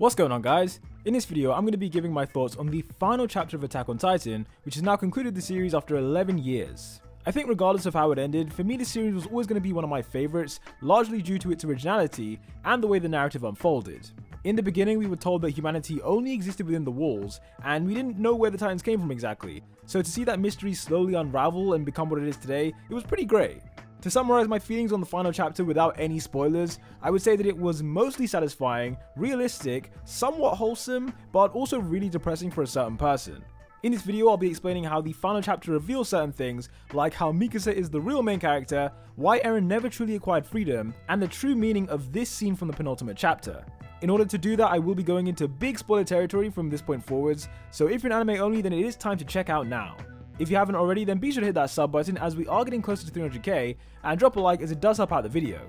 What's going on, guys? In this video, I'm going to be giving my thoughts on the final chapter of Attack on Titan, which has now concluded the series after 11 years. I think regardless of how it ended, for me this series was always going to be one of my favourites, largely due to its originality and the way the narrative unfolded. In the beginning, we were told that humanity only existed within the walls, and we didn't know where the Titans came from exactly, so to see that mystery slowly unravel and become what it is today, it was pretty great. To summarize my feelings on the final chapter without any spoilers, I would say that it was mostly satisfying, realistic, somewhat wholesome, but also really depressing for a certain person. In this video, I'll be explaining how the final chapter reveals certain things, like how Mikasa is the real main character, why Eren never truly acquired freedom, and the true meaning of this scene from the penultimate chapter. In order to do that, I will be going into big spoiler territory from this point forwards, so if you're an anime only, then it is time to check out now. If you haven't already, then be sure to hit that sub button as we are getting closer to 300k, and drop a like as it does help out the video.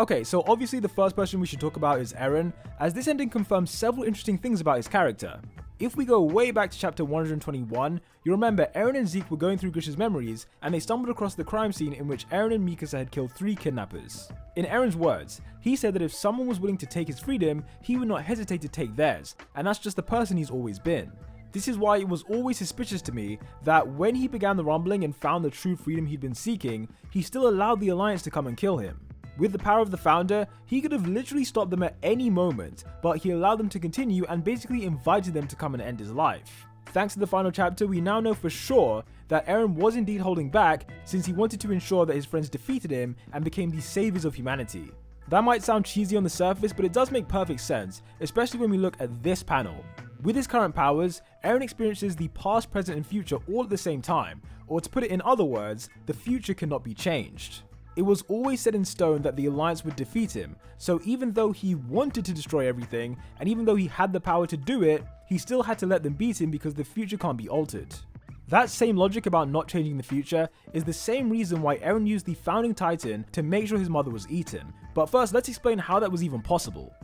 Okay, so obviously the first person we should talk about is Eren, as this ending confirms several interesting things about his character. If we go way back to chapter 121, you remember Eren and Zeke were going through Grisha's memories, and they stumbled across the crime scene in which Eren and Mikasa had killed 3 kidnappers. In Eren's words, he said that if someone was willing to take his freedom, he would not hesitate to take theirs, and that's just the person he's always been. This is why it was always suspicious to me that when he began the rumbling and found the true freedom he'd been seeking, he still allowed the Alliance to come and kill him. With the power of the founder, he could have literally stopped them at any moment, but he allowed them to continue and basically invited them to come and end his life. Thanks to the final chapter, we now know for sure that Eren was indeed holding back, since he wanted to ensure that his friends defeated him and became the saviors of humanity. That might sound cheesy on the surface, but it does make perfect sense, especially when we look at this panel. With his current powers, Eren experiences the past, present and future all at the same time, or to put it in other words, the future cannot be changed. It was always set in stone that the Alliance would defeat him, so even though he wanted to destroy everything, and even though he had the power to do it, he still had to let them beat him because the future can't be altered. That same logic about not changing the future is the same reason why Eren used the founding Titan to make sure his mother was eaten, but first let's explain how that was even possible.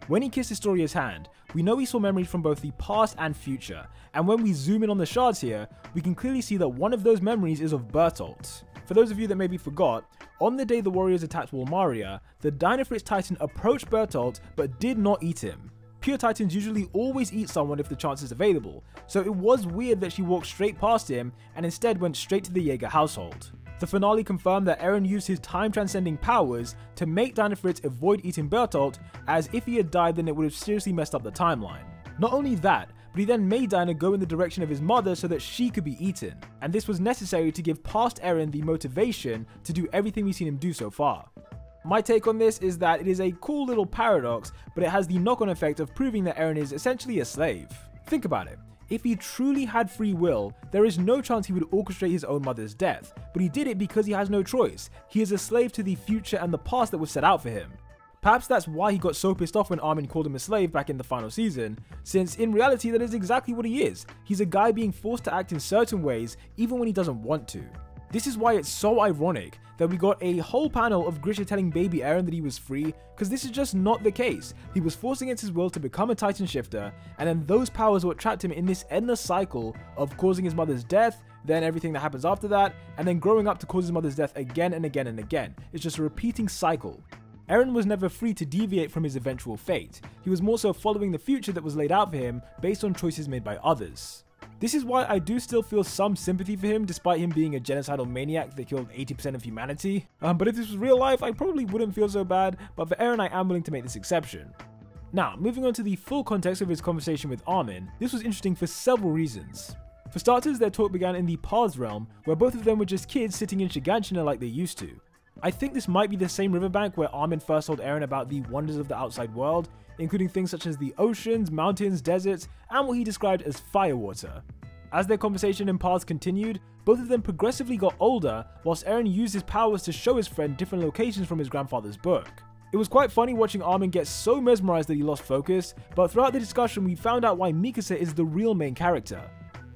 When he kissed Historia's hand, we know he saw memories from both the past and future, and when we zoom in on the shards here, we can clearly see that one of those memories is of Bertolt. For those of you that maybe forgot, on the day the warriors attacked Walmaria, the Dynafritz Titan approached Bertolt but did not eat him. Pure Titans usually always eat someone if the chance is available, so it was weird that she walked straight past him and instead went straight to the Yeager household. The finale confirmed that Eren used his time-transcending powers to make Dynafritz avoid eating Bertolt, as if he had died then it would have seriously messed up the timeline. Not only that, but he then made Dyna go in the direction of his mother so that she could be eaten, and this was necessary to give past Eren the motivation to do everything we've seen him do so far. My take on this is that it is a cool little paradox, but it has the knock-on effect of proving that Eren is essentially a slave. Think about it. If he truly had free will, there is no chance he would orchestrate his own mother's death, but he did it because he has no choice. He is a slave to the future and the past that was set out for him. Perhaps that's why he got so pissed off when Armin called him a slave back in the final season, since in reality that is exactly what he is. He's a guy being forced to act in certain ways even when he doesn't want to. This is why it's so ironic that we got a whole panel of Grisha telling baby Eren that he was free, because this is just not the case. He was forced against his will to become a Titan shifter, and then those powers are what trapped him in this endless cycle of causing his mother's death, then everything that happens after that, and then growing up to cause his mother's death again and again and again. It's just a repeating cycle. Eren was never free to deviate from his eventual fate. He was more so following the future that was laid out for him based on choices made by others. This is why I do still feel some sympathy for him despite him being a genocidal maniac that killed 80% of humanity. But if this was real life, I probably wouldn't feel so bad, but for Eren I am willing to make this exception. Now, moving on to the full context of his conversation with Armin, this was interesting for several reasons. For starters, their talk began in the Paths realm, where both of them were just kids sitting in Shiganshina like they used to. I think this might be the same riverbank where Armin first told Eren about the wonders of the outside world, including things such as the oceans, mountains, deserts, and what he described as firewater. As their conversation in Paths continued, both of them progressively got older, whilst Eren used his powers to show his friend different locations from his grandfather's book. It was quite funny watching Armin get so mesmerized that he lost focus, but throughout the discussion we found out why Mikasa is the real main character.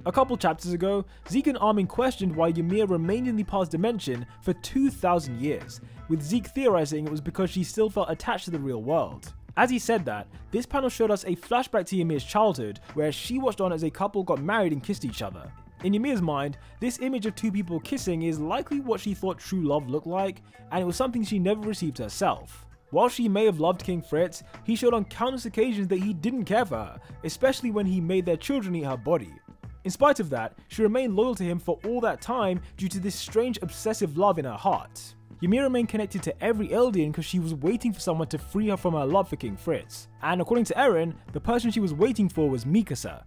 A couple chapters ago, Zeke and Armin questioned why Ymir remained in the past dimension for 2,000 years, with Zeke theorizing it was because she still felt attached to the real world. As he said that, this panel showed us a flashback to Ymir's childhood, where she watched on as a couple got married and kissed each other. In Ymir's mind, this image of two people kissing is likely what she thought true love looked like, and it was something she never received herself. While she may have loved King Fritz, he showed on countless occasions that he didn't care for her, especially when he made their children eat her body. In spite of that, she remained loyal to him for all that time due to this strange obsessive love in her heart. Ymir remained connected to every Eldian because she was waiting for someone to free her from her love for King Fritz. And according to Eren, the person she was waiting for was Mikasa.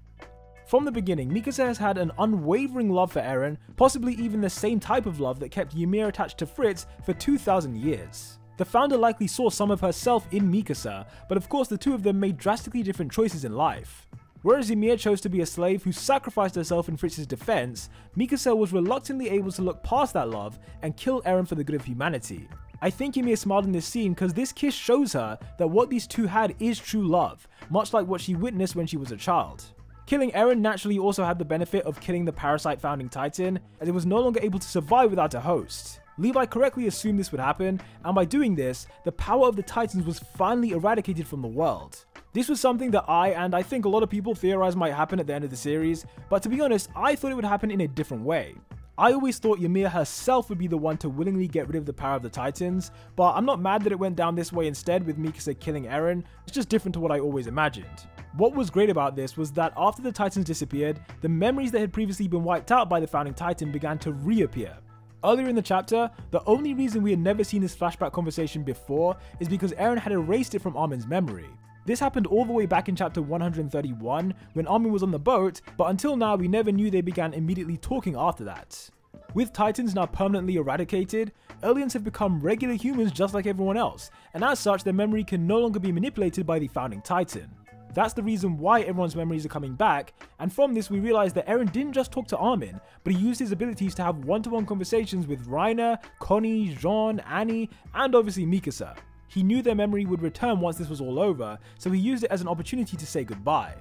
From the beginning, Mikasa has had an unwavering love for Eren, possibly even the same type of love that kept Ymir attached to Fritz for 2,000 years. The founder likely saw some of herself in Mikasa, but of course the two of them made drastically different choices in life. Whereas Ymir chose to be a slave who sacrificed herself in Fritz's defense, Mikasa was reluctantly able to look past that love and kill Eren for the good of humanity. I think Ymir smiled in this scene because this kiss shows her that what these two had is true love, much like what she witnessed when she was a child. Killing Eren naturally also had the benefit of killing the parasite founding titan, as it was no longer able to survive without a host. Levi correctly assumed this would happen, and by doing this, the power of the Titans was finally eradicated from the world. This was something that I think a lot of people theorized might happen at the end of the series, but to be honest, I thought it would happen in a different way. I always thought Ymir herself would be the one to willingly get rid of the power of the Titans, but I'm not mad that it went down this way instead with Mikasa killing Eren. It's just different to what I always imagined. What was great about this was that after the Titans disappeared, the memories that had previously been wiped out by the founding Titan began to reappear. Earlier in the chapter, the only reason we had never seen this flashback conversation before is because Eren had erased it from Armin's memory. This happened all the way back in chapter 131 when Armin was on the boat, but until now we never knew they began immediately talking after that. With Titans now permanently eradicated, Eldians have become regular humans just like everyone else, and as such their memory can no longer be manipulated by the founding Titan. That's the reason why everyone's memories are coming back, and from this we realize that Eren didn't just talk to Armin, but he used his abilities to have one-to-one conversations with Reiner, Connie, Jean, Annie, and obviously Mikasa. He knew their memory would return once this was all over, so he used it as an opportunity to say goodbye.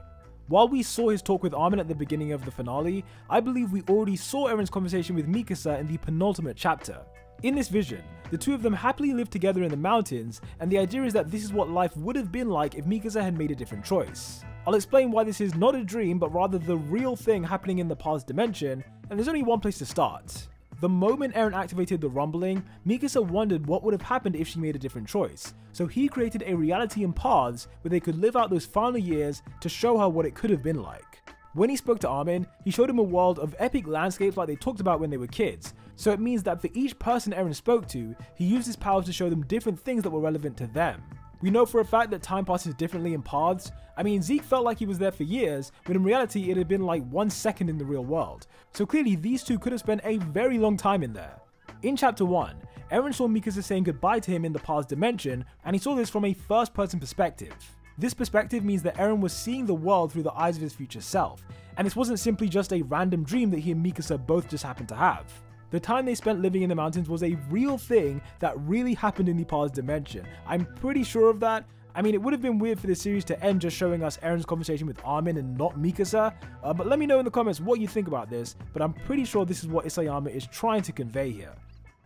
While we saw his talk with Armin at the beginning of the finale, I believe we already saw Eren's conversation with Mikasa in the penultimate chapter. In this vision, the two of them happily lived together in the mountains, and the idea is that this is what life would have been like if Mikasa had made a different choice. I'll explain why this is not a dream but rather the real thing happening in the past dimension, and there's only one place to start. The moment Eren activated the rumbling, Mikasa wondered what would have happened if she made a different choice, so he created a reality in paths where they could live out those final years to show her what it could have been like. When he spoke to Armin, he showed him a world of epic landscapes like they talked about when they were kids, so it means that for each person Eren spoke to, he used his powers to show them different things that were relevant to them. We know for a fact that time passes differently in paths. I mean, Zeke felt like he was there for years, but in reality it had been like 1 second in the real world, so clearly these two could have spent a very long time in there. In chapter 1, Eren saw Mikasa saying goodbye to him in the past dimension, and he saw this from a first person perspective. This perspective means that Eren was seeing the world through the eyes of his future self, and this wasn't simply just a random dream that he and Mikasa both just happened to have. The time they spent living in the mountains was a real thing that really happened in the past dimension. I'm pretty sure of that. I mean, it would have been weird for the series to end just showing us Eren's conversation with Armin and not Mikasa, but let me know in the comments what you think about this, but I'm pretty sure this is what Isayama is trying to convey here.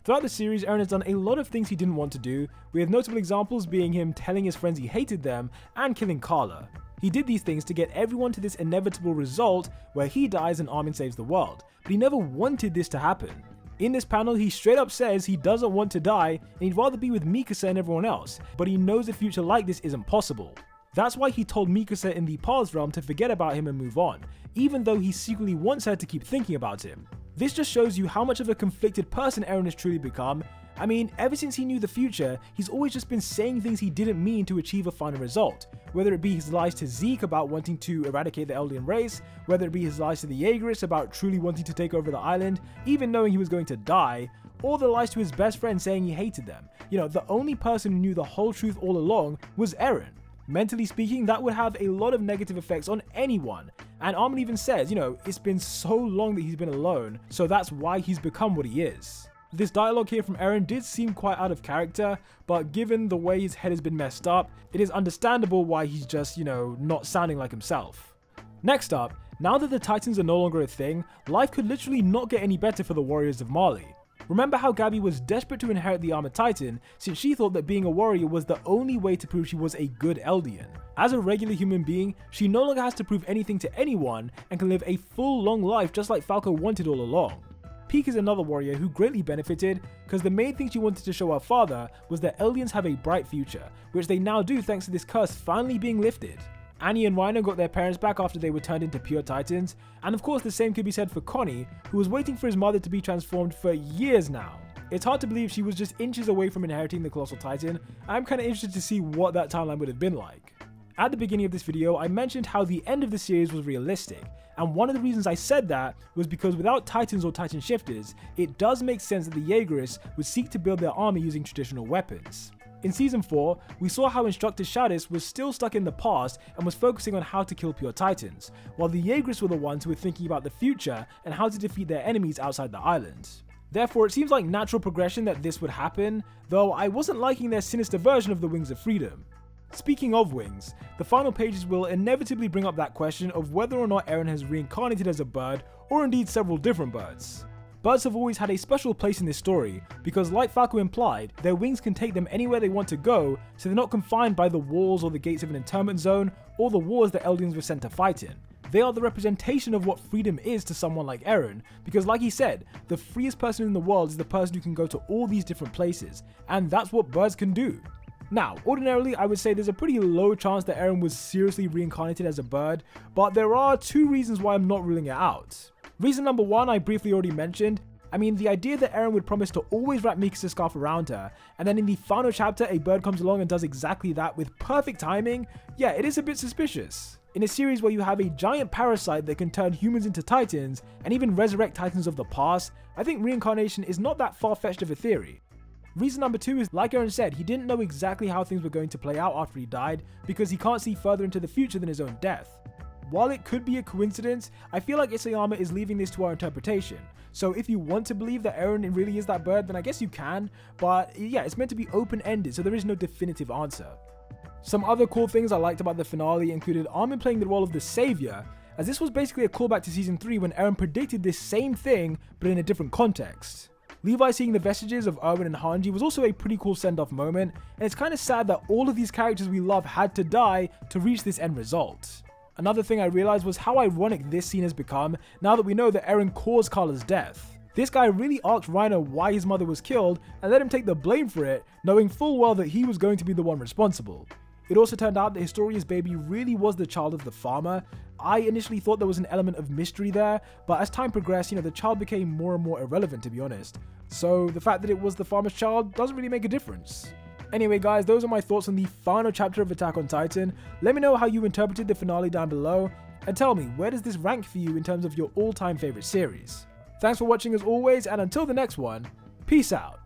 Throughout the series, Eren has done a lot of things he didn't want to do, with notable examples being him telling his friends he hated them and killing Carla. He did these things to get everyone to this inevitable result where he dies and Armin saves the world, but he never wanted this to happen. In this panel, he straight up says he doesn't want to die and he'd rather be with Mikasa and everyone else, but he knows a future like this isn't possible. That's why he told Mikasa in the past realm to forget about him and move on, even though he secretly wants her to keep thinking about him. This just shows you how much of a conflicted person Eren has truly become. I mean, ever since he knew the future, he's always just been saying things he didn't mean to achieve a final result. Whether it be his lies to Zeke about wanting to eradicate the Eldian race, whether it be his lies to the Yeagerists about truly wanting to take over the island, even knowing he was going to die, or the lies to his best friend saying he hated them. You know, the only person who knew the whole truth all along was Eren. Mentally speaking, that would have a lot of negative effects on anyone. And Armin even says, you know, it's been so long that he's been alone, so that's why he's become what he is. This dialogue here from Eren did seem quite out of character, but given the way his head has been messed up, it is understandable why he's just, you know, not sounding like himself. Next up, now that the Titans are no longer a thing, life could literally not get any better for the warriors of Mali. Remember how Gabi was desperate to inherit the Armored Titan since she thought that being a warrior was the only way to prove she was a good Eldian. As a regular human being, she no longer has to prove anything to anyone and can live a full long life just like Falco wanted all along. Peak is another warrior who greatly benefited because the main thing she wanted to show her father was that Eldians have a bright future, which they now do thanks to this curse finally being lifted. Annie and Reiner got their parents back after they were turned into pure Titans, and of course the same could be said for Connie, who was waiting for his mother to be transformed for years now. It's hard to believe she was just inches away from inheriting the Colossal Titan. I'm kinda interested to see what that timeline would have been like. At the beginning of this video, I mentioned how the end of the series was realistic, and one of the reasons I said that was because without Titans or Titan shifters, it does make sense that the Yeagerists would seek to build their army using traditional weapons. In Season 4, we saw how Instructor Shadis was still stuck in the past and was focusing on how to kill pure Titans, while the Yeagerists were the ones who were thinking about the future and how to defeat their enemies outside the island. Therefore, it seems like natural progression that this would happen, though I wasn't liking their sinister version of the Wings of Freedom. Speaking of wings, the final pages will inevitably bring up that question of whether or not Eren has reincarnated as a bird, or indeed several different birds. Birds have always had a special place in this story, because like Falco implied, their wings can take them anywhere they want to go, so they're not confined by the walls or the gates of an internment zone, or the wars that Eldians were sent to fight in. They are the representation of what freedom is to someone like Eren, because like he said, the freest person in the world is the person who can go to all these different places, and that's what birds can do. Now, ordinarily I would say there's a pretty low chance that Eren was seriously reincarnated as a bird, but there are two reasons why I'm not ruling it out. Reason number one I briefly already mentioned. I mean, the idea that Eren would promise to always wrap Mikasa's scarf around her, and then in the final chapter a bird comes along and does exactly that with perfect timing, yeah, it is a bit suspicious. In a series where you have a giant parasite that can turn humans into Titans, and even resurrect Titans of the past, I think reincarnation is not that far-fetched of a theory. Reason number two is, like Eren said, he didn't know exactly how things were going to play out after he died because he can't see further into the future than his own death. While it could be a coincidence, I feel like Isayama is leaving this to our interpretation. So if you want to believe that Eren really is that bird, then I guess you can, but yeah, it's meant to be open-ended, so there is no definitive answer. Some other cool things I liked about the finale included Armin playing the role of the savior, as this was basically a callback to Season 3 when Eren predicted this same thing, but in a different context. Levi seeing the vestiges of Erwin and Hanji was also a pretty cool send-off moment, and it's kinda sad that all of these characters we love had to die to reach this end result. Another thing I realized was how ironic this scene has become now that we know that Eren caused Carla's death. This guy really asked Reiner why his mother was killed and let him take the blame for it, knowing full well that he was going to be the one responsible. It also turned out that Historia's baby really was the child of the farmer. I initially thought there was an element of mystery there, but as time progressed, the child became more and more irrelevant, to be honest. So the fact that it was the farmer's child doesn't really make a difference. Anyway guys, those are my thoughts on the final chapter of Attack on Titan. Let me know how you interpreted the finale down below, and tell me, where does this rank for you in terms of your all-time favorite series? Thanks for watching as always, and until the next one, peace out.